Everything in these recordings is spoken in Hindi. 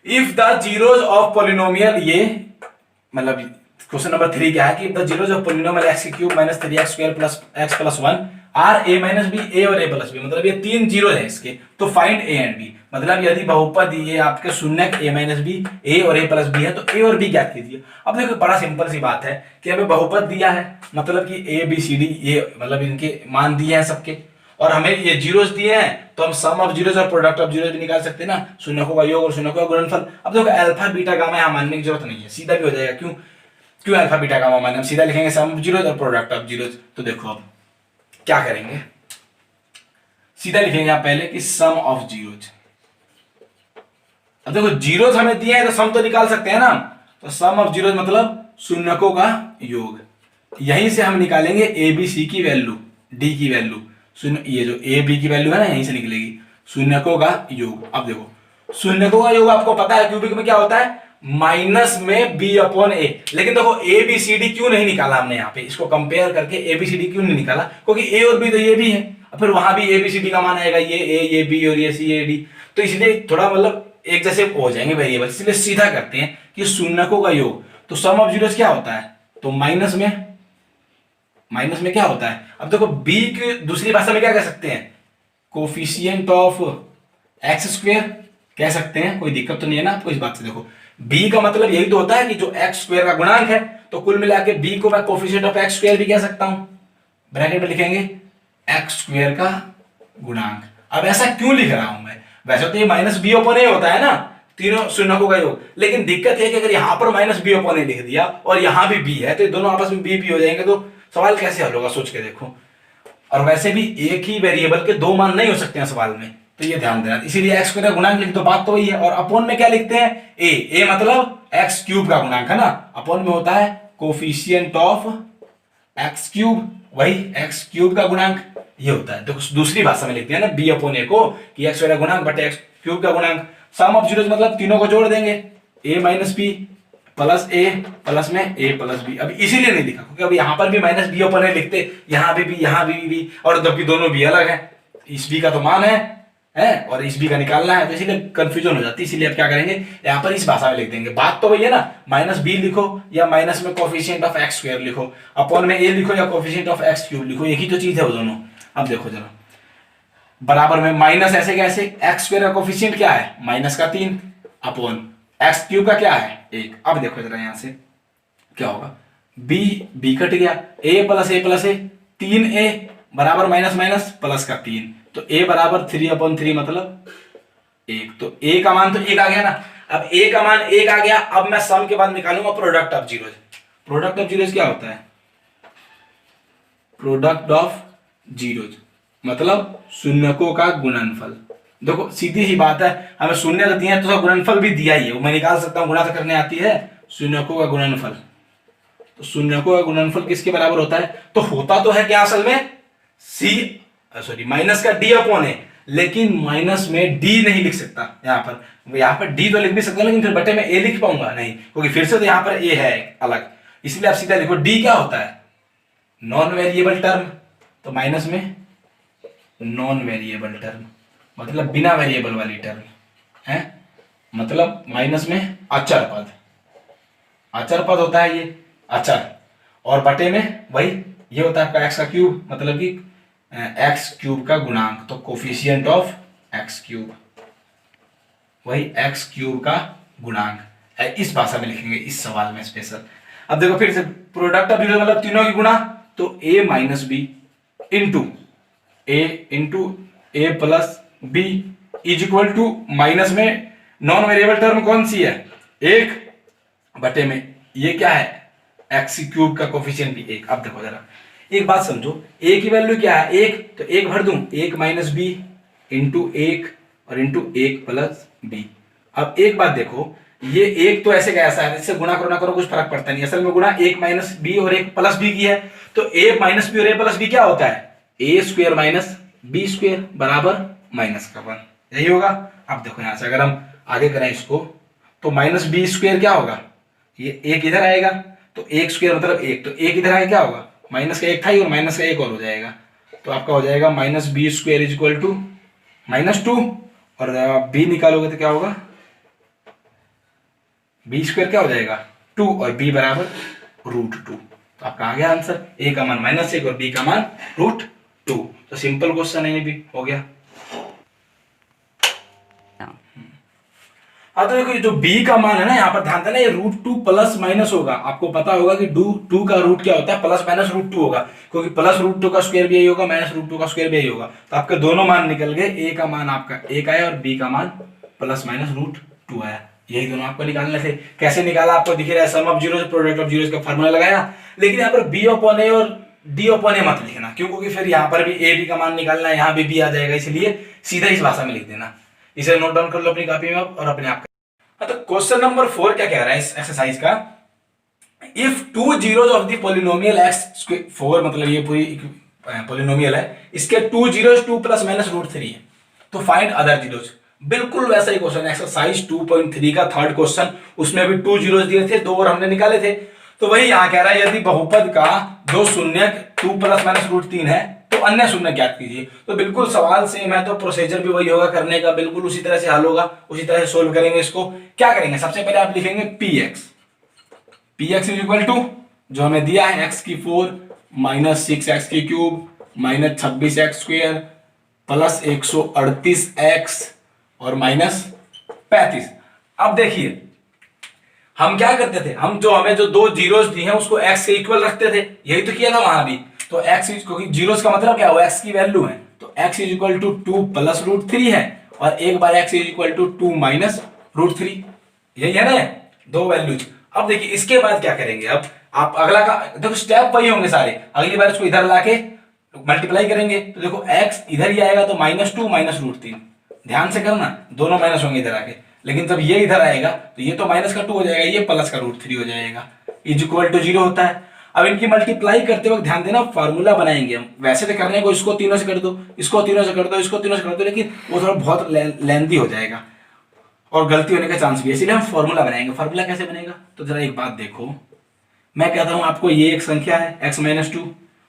If the zeros of polynomial, ये मतलब क्वेश्चन नंबर 3 क्या है कि the zeros of polynomial x cube minus 3x square plus x plus 1 are a minus b, a और ए प्लस बी, मतलब ये 3 जीरो है इसके, तो फाइंड ए एंड बी। मतलब यदि बहुपद ये आपके शून्यक ए माइनस बी, ए और ए प्लस बी है, तो ए और बी ज्ञात कीजिए। अब देखो बड़ा सिंपल सी बात है कि हमें बहुपद दिया है, मतलब कि ए बी सी डी, ये मतलब इनके मान दिए हैं सबके, और हमें ये जीरोस दिए हैं, तो हम सम ऑफ जीरोस और प्रोडक्ट ऑफ जीरोस भी निकाल सकते हैं ना, शून्यकों का योग और शून्यकों का गुणनफल। अब देखो अल्फा बीटा गामा यहाँ मानने की जरूरत नहीं है, सीधा भी हो जाएगा। क्यों क्यों अल्फा बीटा गामा माने, हम सीधा लिखेंगे सम ऑफ जीरोस और प्रोडक्ट ऑफ जीरोस। तो देखो अब क्या करेंगे, सीधा लिखेंगे यहां पहले कि सम ऑफ जीरोस। अब देखो जीरोस हमें दिए हैं तो सम तो निकाल सकते हैं ना, तो सम ऑफ जीरोस मतलब शून्यकों का योग। यहीं से हम निकालेंगे ए बी सी की वैल्यू, डी की वैल्यू, शून्य, ये जो ए बी की वैल्यू है ना यहीं से निकलेगी, शून्यकों का योग। अब देखो शून्यकों का योग आपको पता है क्यूबिक में क्या होता है, माइनस में बी अपॉन ए। लेकिन देखो ए बी सी डी क्यों नहीं निकाला हमने यहाँ पे, इसको कंपेयर करके ए बी सी डी क्यों नहीं निकाला, क्योंकि ए और बी तो ये भी है, फिर वहां भी ए बी सी डी का मान आएगा, ये ए ये बी और ये सी ए डी, तो इसलिए थोड़ा मतलब एक जैसे हो जाएंगे वेरिएबल, इसलिए सीधा करते हैं कि शून्यकों का योग। तो सम ऑफ जीरोस क्या होता है, तो माइनस में क्या होता है। अब देखो बी की दूसरी भाषा में क्या कह सकते हैं, कोफिशिएंट ऑफ एक्स स्क्वायर कह सकते हैं, कोई दिक्कत तो नहीं है ना आपको इस बात से। देखो बी का मतलब यही तो होता है कि जो एक्स स्क्वायर का गुणांक है, तो कुल मिला के बी को मैं कोफिशिएंट ऑफ एक्स स्क्वायर भी कह सकता हूं, ब्रैकेट में लिखेंगे एक्स स्क्वायर का गुणांक। अब ऐसा क्यों लिख रहा हूं मैं, वैसे तो ये माइनस बी ओपन ए होता है ना, तीनों शून्यकों का योग, लेकिन दिक्कत है कि अगर यहां पर माइनस बी ओपन ए लिख दिया और यहां भी बी है, तो ये दोनों आपस में बी हो जाएंगे, तो सवाल कैसे हल होगा सोच के देखो। और वैसे भी एक ही वेरिएबल के दो मान नहीं हो सकते हैं सवाल में, तो ये ध्यान देना, इसीलिए एक्स स्क्वायर का गुणांक लिख दो, बात तो वही है। और अपॉन में क्या लिखते हैं, ए मतलब एक्स क्यूब का गुणांक है ना, अपॉन में होता है कोफिशिएंट ऑफ एक्स क्यूब, वही एक्स क्यूब का गुणांक ये होता है। देखो दूसरी भाषा में लिखते हैं ना बी अपॉन ए को कि एक्स स्क्वायर का गुणांक बटे एक्स क्यूब का गुणांक। सम ऑफ जीरोस मतलब तीनों को जोड़ देंगे, ए माइनस बी प्लस ए प्लस में ए प्लस बी। अब इसीलिए नहीं लिखा क्योंकि अब यहां पर भी माइनस बी ओपन ए लिखते, यहां भी यहां भी, और जबकि दोनों भी अलग है, इस बी का तो मान है और इस बी का निकालना है, तो इसीलिए कंफ्यूजन हो जाती है। इसीलिए अब क्या करेंगे, यहाँ पर इस भाषा में लिख देंगे, बात तो वही है ना, माइनस बी लिखो या माइनस में कोफिशिएंट ऑफ एक्स स्क्वायर लिखो, अपॉन में ए लिखो या कोफिशिएंट ऑफ एक्स क्यूब लिखो, एक ही तो चीज है वो दोनों। अब देखो जरा बराबर में माइनस ऐसे कैसे, एक्स स्क्वायर का कोफिशिएंट क्या है माइनस का 3 अपॉन एक्स क्यूब का क्या है 1। अब देखो जरा यहां से क्या होगा, बी कट गया, ए प्लस ए 3a बराबर माइनस माइनस प्लस का 3, तो a बराबर 3/3 मतलब 1, तो a का मान तो 1 आ गया ना। अब a का मान 1 आ गया, अब मैं सम के बाद निकालूंगा product of zeros. Product of zeros क्या होता है, प्रोडक्ट ऑफ जीरोस मतलब शून्यकों का गुणनफल। देखो सीधी ही बात है, हमें शून्य तो दिए हैं तो गुणनफल भी दिया ही है, मैं निकाल सकता हूं, गुणा तो करने आती है, शून्यकों का गुणनफल। तो शून्यकों का गुणनफल किसके बराबर होता है, तो होता तो है क्या असल में माइनस का डी अपॉन है, लेकिन माइनस में डी नहीं लिख सकता यहाँ पर डी तो लिख भी सकता, लेकिन फिर बटे में ए लिख पाऊंगा नहीं, क्योंकि फिर से तो यहाँ पर ए है अलग, इसलिए आप सीधा लिखो डी क्या होता है, नॉन वेरिएबल टर्म, तो माइनस में नॉन वेरिएबल टर्म मतलब बिना वेरिएबल वाली टर्म है, मतलब माइनस में अचर पद होता है ये अचर, और बटे में वही ये होता है आपका एक्स का क्यूब, मतलब कि एक्स क्यूब का गुणांक, तो कोफिशिएंट ऑफ एक्स क्यूब, वही एक्स क्यूब का गुणांक है। इस भाषा में लिखेंगे इस सवाल में स्पेशल। अब देखो फिर से प्रोडक्ट ऑफ जीरो मतलब तीनों की गुणा, तो a minus B into A plus B is equal to minus में नॉन वेरिएबल टर्म कौन सी है 1 बटे में ये क्या है एक्स क्यूब का कोफिशिएंट भी 1। अब देखो जरा एक बात समझो, a की वैल्यू क्या है 1, तो 1 भर दूं 1 माइनस बी इंटू 1 और इंटू 1 प्लस बी। अब एक बात देखो, ये 1 तो ऐसे कैसा है, इससे गुणा करो कुछ फर्क पड़ता नहीं, असल में गुणा 1 माइनस बी और 1 प्लस बी की है, तो a माइनस बी और a प्लस बी क्या होता है a square minus B square बराबर माइनस का 1, यही होगा। अब देखो यहां से अगर हम आगे करें इसको, तो माइनस बी स्क्वायर क्या होगा, ये 1 इधर आएगा, तो 1 स्क्वायर मतलब 1, तो 1 इधर आएगा क्या होगा माइनस का 1 था ही, और माइनस का 1 और हो जाएगा, तो आपका हो जाएगा minus B square is equal to -2, और बी निकालोगे तो क्या होगा बी स्क्वायर क्या हो जाएगा 2 और बी बराबर √2। तो आपका आ गया आंसर, ए का मान -1 और बी का मान √2। तो सिंपल क्वेश्चन है, ये भी हो गया। हाँ तो देखो ये जो b का मान है ना, यहाँ पर ध्यान देना, ये √2 प्लस माइनस होगा। आपको पता होगा कि 2 का रूट क्या होता है, प्लस माइनस √2 होगा, क्योंकि प्लस √2 का स्क्वायर भी यही होगा, माइनस √2 का स्क्वायर भी यही होगा। तो आपके दोनों मान निकल गए, a का मान आपका 1 आया और b का मान प्लस माइनस √2 आया। यही दोनों आपको निकालने थे। कैसे निकाला आपको दिख रहा है, sum of zeros product of zeros का फॉर्मूला लगाया। लेकिन यहाँ पर b/a और d/a मत लिखना, क्योंकि फिर यहाँ पर भी a b का मान निकालना है, यहाँ भी b आ जाएगा, इसलिए सीधा इस भाषा में लिख देना। इसे नोट डाउन कर लो अपनी कॉपी में और अपने आप। तो क्वेश्चन नंबर 4 क्या कह रहा है इस एक्सरसाइज का, if 2 zeros of the polynomial x4, मतलब ये पूरी पॉलिनोमियल है, इसके 2 जीरोस 2 प्लस माइनस √3 है, तो फाइंड अदर जीरोस। बिल्कुल वैसा ही क्वेश्चन, एक्सरसाइज 2.3 का थर्ड क्वेश्चन, उसमें भी 2 जीरोस दिए थे, 2 और हमने निकाले थे। तो वही यहां कह रहा है, यदि बहुपद का जो शून्य 2 प्लस माइनस √3 है तो अन्य शून्य ज्ञात कीजिए। तो बिल्कुल सवाल सेम है, तो प्रोसीजर भी वही होगा करने का, बिल्कुल उसी तरह से हल होगा, उसी तरह से सोल्व करेंगे इसको। क्या करेंगे, सबसे पहले आप लिखेंगे px इज इक्वल टू जो हमें दिया है x⁴ minus 6x³ minus 26x² plus 138x और माइनस 35। अब देखिए हम क्या करते थे, हम जो हमें जो 2 जीरोस दी हैं उसको x के इक्वल रखते थे, यही तो किया था वहां भी। तो x क्योंकि जीरोस का मतलब क्या हुआ, x की वैल्यू है, तो x is equal to 2 plus √3 है, और एक बार x is equal to 2 minus √3, यही है ना, 2 वैल्यूज। अब देखिए इसके बाद क्या करेंगे, अब आप अगला का देखो स्टेप वही होंगे सारे, अगली बार इसको इधर लाके मल्टीप्लाई करेंगे। तो देखो x इधर ही आएगा, तो -2 माइनस √3, ध्यान से करना, दोनों माइनस होंगे इधर आके। लेकिन जब ये इधर आएगा तो ये तो माइनस का 2 हो जाएगा, ये प्लस का √3 हो जाएगा, इज इक्वल टू 0 होता है। अब इनकी मल्टीप्लाई करते वक्त ध्यान देना, फार्मूला बनाएंगे हम। वैसे तो करने को इसको तीनों से कर दो, इसको तीनों से कर दो, इसको तीनों से कर दो, लेकिन वो थोड़ा बहुत लेंथी हो जाएगा और गलती होने का चांस भी है, इसलिए हम फार्मूला बनाएंगे। फार्मूला कैसे बनेगा, तो जरा एक बात देखो, मैं कहता हूं आपको ये एक संख्या है x-2,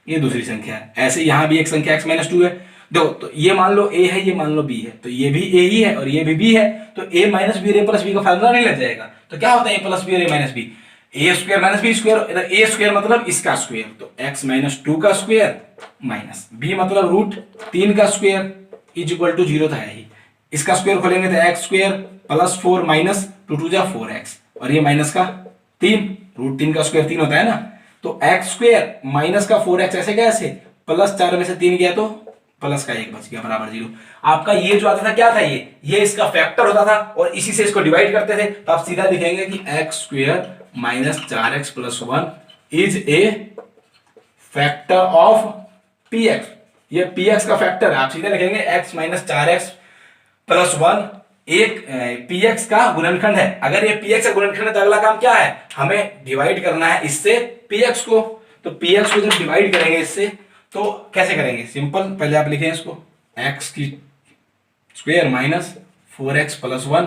ये दूसरी संख्या है, ऐसे यहां भी एक संख्या x-2 है। देखो तो ये मान लो a है, ये मान लो b है, तो ये भी a ही है और ये भी b है, तो a माइनस बी और a प्लस बी का फार्मूला नहीं लग जाएगा। तो क्या होता है a प्लस बी और a minus B, a square minus B square, a square मतलब इसका स्क्वायर, तो x-2 का स्क्वायर माइनस b मतलब √3 का स्क्वायर इज इक्वल टू 0 था ही। इसका स्क्वायर खोलेंगे तो x² प्लस 4 माइनस 2 2 4x, और ये माइनस का 3, √3 का स्क्वायर 3 होता है ना, तो x² माइनस का 4x ऐसे कैसे, प्लस 4 में से 3 गया तो प्लस का 1 बच गया बराबर 0। आपका ये जो आता था क्या था, ये इसका फैक्टर होता था और इसी से इसको डिवाइड करते थे, तो आप सीधा लिखेंगे कि x² minus 4x plus 1 is a factor of px। ये px का फैक्टर है, आप सीधे लिखेंगे x माइनस 4x प्लस 1 एक px का गुणनखंड है। अगर ये px का गुणनखंड है तो अगला काम क्या है, हमें डिवाइड करना है इससे px को। तो px को जब डिवाइड करेंगे इससे तो कैसे करेंगे, सिंपल, पहले आप लिखें इसको x की square minus 4x plus 1,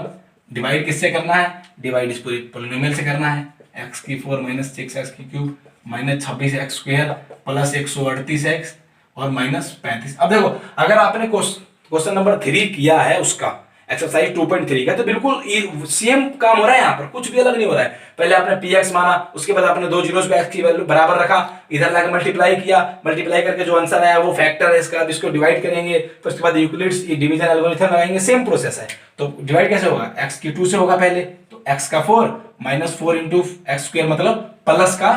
divide किससे करना है, डिवाइड इस पूरी पॉलिनोमियल से करना है, x⁴ minus 6x³ minus 26x² plus 138x और माइनस 35। अब देखो अगर आपने क्वेश्चन नंबर 3 किया है उसका एक्सरसाइज 2.3 का, तो बिल्कुल सेम काम हो रहा है, यहाँ पर कुछ भी अलग नहीं हो रहा है। पहले आपने px माना, उसके बाद आपने 2 जीरोस पे x की वैल्यू बराबर रखा, इधर लाके मल्टीप्लाई किया, मल्टीप्लाई करके जो आंसर आया वो फैक्टर है इसका, इसको डिवाइड करेंगे, फिर उसके बाद यूक्लिड्स डिवीजन एल्गोरिथम लगाएंगे, सेम प्रोसेस है। तो डिवाइड कैसे होगा, x की 2 से होगा पहले, तो x का 4 माइनस 4 इंटू x² मतलब प्लस का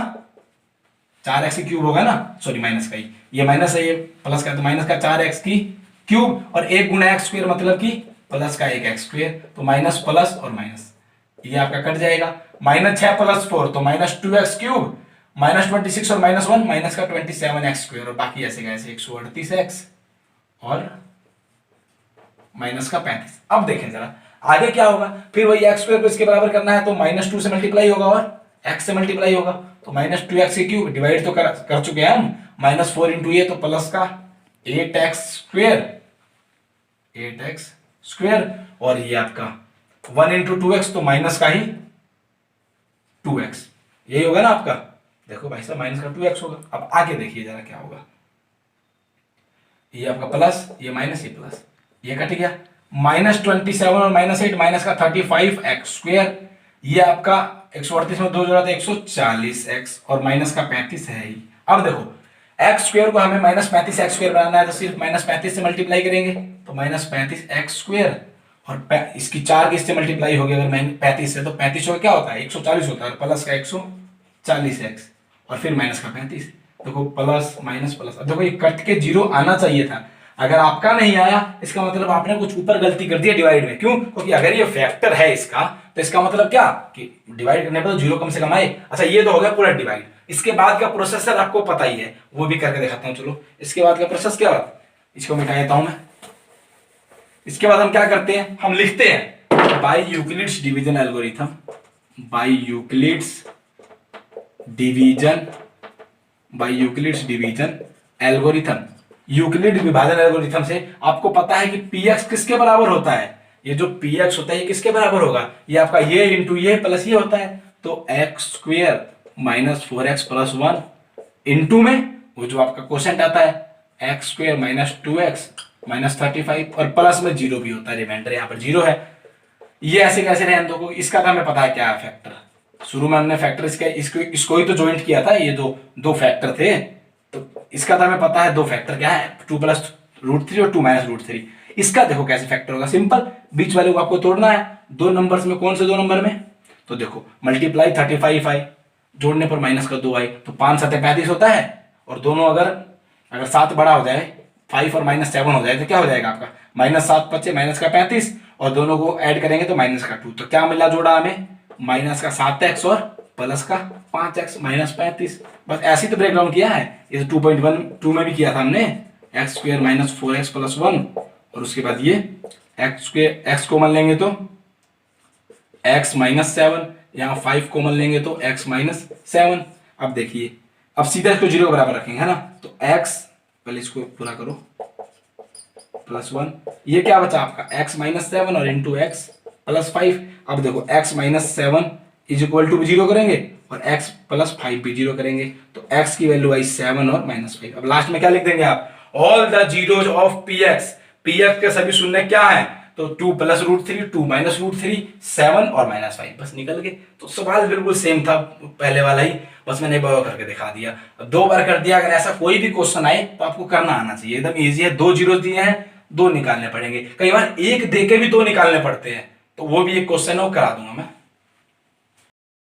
4x³ होगा ना, सॉरी माइनस का ही, ये माइनस है, ये प्लस का, तो माइनस का 4x³ और 1 गुना x² मतलब कि प्लस का 1x², तो माइनस प्लस और माइनस, ये आपका कट जाएगा, -6 प्लस 4 तो -2x³ माइनस 26 और -1 माइनस का 27x² और बाकी ऐसे का ऐसे 138x और माइनस का 35। अब देखें जरा आगे क्या होगा, फिर वही x² को इसके बराबर करना है, तो -2 से मल्टीप्लाई होगा और x से मल्टीप्लाई होगा, तो -2x³ डिवाइड तो कर चुके हैं हम, -4 इंटू ये तो प्लस का 8x² और ये आपका 1 इंटू 2x तो माइनस का ही 2x, यही होगा ना आपका। देखो भाई साहब माइनस का 2x होगा। अब आगे देखिए जरा क्या होगा, ये आपका प्लस, ये माइनस, ये प्लस, ये कट गया, -27 और -8 माइनस का 35x² ये आपका 138 में 2 जोड़ा तो 140x और माइनस का 35 है ही। अब देखो एक्स स्क्वायर को हमें माइनस 35 एक्स स्क्वायर बनाना है, तो सिर्फ माइनस 35 से मल्टीप्लाई करेंगे, तो माइनस 35 एक्स स्क्वायर और इसकी 4 किस से मल्टीप्लाई होगी अगर 35 से, तो 35 क्या होता है 140 होता है, और प्लस का 140x और फिर माइनस का 35। देखो प्लस माइनस प्लस, अब देखो ये कट के जीरो आना चाहिए था, अगर आपका नहीं आया इसका मतलब आपने कुछ ऊपर गलती कर दी है डिवाइड में। क्यों? क्योंकि अगर ये फैक्टर है इसका तो इसका मतलब क्या कि डिवाइड करने पर तो जीरो कम से कम आए। अच्छा ये तो हो गया पूरा डिवाइड, इसके बाद का प्रोसेसर आपको पता ही है, वो भी करके दिखाता हूं। चलो इसके बाद का प्रोसेस क्या होता है, इसको मिटा देता हूं मैं। इसके बाद हम क्या करते हैं, हम लिखते हैं by Euclid's division algorithm, by Euclid's division, by Euclid's division algorithm. Euclid विभाजन एल्गोरिथम से आपको पता है कि px किसके बराबर होता है, ये जो px होता है ये किसके बराबर होगा, ये आपका ये इंटू ये प्लस ये होता है, तो x square minus 4x plus 1 into में वो जो आपका क्वोशेंट आता है x square minus 2x minus 35 और प्लस में जीरो भी होता है, रिमाइंडर यहाँ पर जीरो है। ये ऐसे कैसे रहने दो, इसका तो हमें पता है क्या है फैक्टर, शुरू में हमने फैक्टर इसको ही तो ज्वाइंट किया था, ये दो फैक्टर थे, तो इसका तो हमें पता है दो फैक्टर क्या है 2 प्लस रूट 3 और 2 माइनस रूट 3। इसका देखो कैसे फैक्टर होगा, सिंपल, बीच वाले को आपको तोड़ना है, दो नंबर्स में, कौन से दो नंबर में, तो देखो मल्टीप्लाई 35 आई, जोड़ने पर माइनस का 2 आई, तो 5 7 35 होता है, और दोनों अगर 7 बड़ा हो जाए 5 और माइनस 7 हो जाए तो क्या हो जाएगा आपका माइनस 7 बचे माइनस का 35, और दोनों को ऐड करेंगे तो माइनस का 2, तो क्या मिला जोड़ा हमें माइनस का 7x और प्लस का 5x माइनस 35। बस ऐसे तो ब्रेक डाउन किया है, ये 2.12 में भी किया था हमने, x square minus 4x plus 1, और उसके बाद ये एक्स स्क्वेयर, एक्स कॉमन लेंगे तो x माइनस 7, यहाँ 5 कॉमन लेंगे तो x माइनस 7। अब देखिए, अब सीधा इसको जीरो के बराबर रखेंगे, है ना, तो x, पहले इसको पूरा करो, प्लस 1, ये क्या बचा आपका x माइनस 7 और इंटू एक्स प्लस 5। अब देखो x minus 7 is equal to zero करेंगे और x प्लस 5 भी जीरो करेंगे, तो x की वैल्यू आई 7 और माइनस 5। अब लास्ट में क्या लिख देंगे आप, all the zeros of px, px के सभी शून्य क्या है, तो 2 प्लस रूट 3, 2 माइनस रूट 3, 7 और माइनस 5, बस निकल गए। तो सवाल बिल्कुल सेम था पहले वाला ही, बस मैंने बॉय करके दिखा दिया, अब 2 बार कर दिया। अगर ऐसा कोई भी क्वेश्चन आए तो आपको करना आना चाहिए, एकदम इजी है, 2 जीरो दिए हैं, 2 निकालने पड़ेंगे, कई बार एक देके भी 2 निकालने पड़ते हैं, तो वो भी एक क्वेश्चन है, वो करा दूंगा मैं।